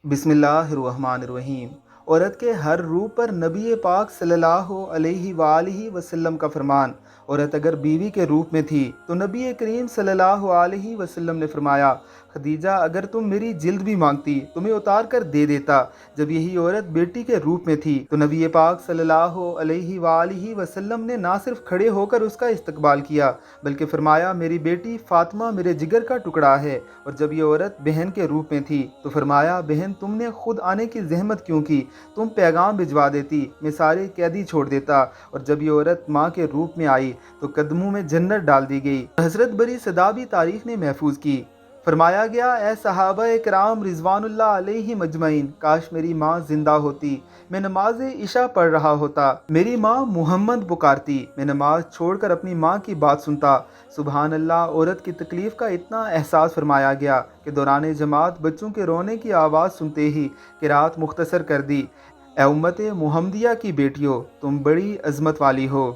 बिस्मिल्लाहिर्रहमानिर्रहीम। औरत के हर रूप पर नबी पाक सल्लल्लाहु अलैहि वालैहि वसल्लम का फरमान। औरत अगर बीवी के रूप में थी तो नबी करीम सल्लल्लाहु अलैहि वसल्लम ने फरमाया, खदीजा अगर तुम मेरी जिल्द भी मांगती तो मैं उतार कर दे देता। जब यही औरत बेटी के रूप में थी तो नबी पाक सल्लल्लाहु अलैहि वालैहि वसल्लम ने ना सिर्फ खड़े होकर उसका इस्तकबाल किया बल्कि फरमाया, मेरी बेटी फातिमा मेरे जिगर का टुकड़ा है। और जब ये औरत बहन के रूप में थी तो फरमाया, बहन तुमने खुद आने की जहमत क्यों की, तुम पैगाम भिजवा देती, मैं सारे कैदी छोड़ देता। और जब ये औरत माँ के रूप में आई तो कदमों में जन्नत डाल दी गई। हजरत बरी सदा भी तारीख ने महफूज की। फरमाया गया, ए सहाबा इकराम रिजवानुल्लाह अलैहिम अजमईन, काश मेरी माँ जिंदा होती, मैं नमाज इशा पढ़ रहा होता, मेरी माँ मुहम्मद पुकारती, मैं नमाज छोड़कर अपनी माँ की बात सुनता। सुबहान अल्लाह। औरत की तकलीफ़ का इतना एहसास फरमाया गया कि दौरान जमात बच्चों के रोने की आवाज़ सुनते ही किरात मुख्तसर कर दी। ए उम्मत मुहम्मदिया की बेटियों, तुम बड़ी अजमत वाली हो।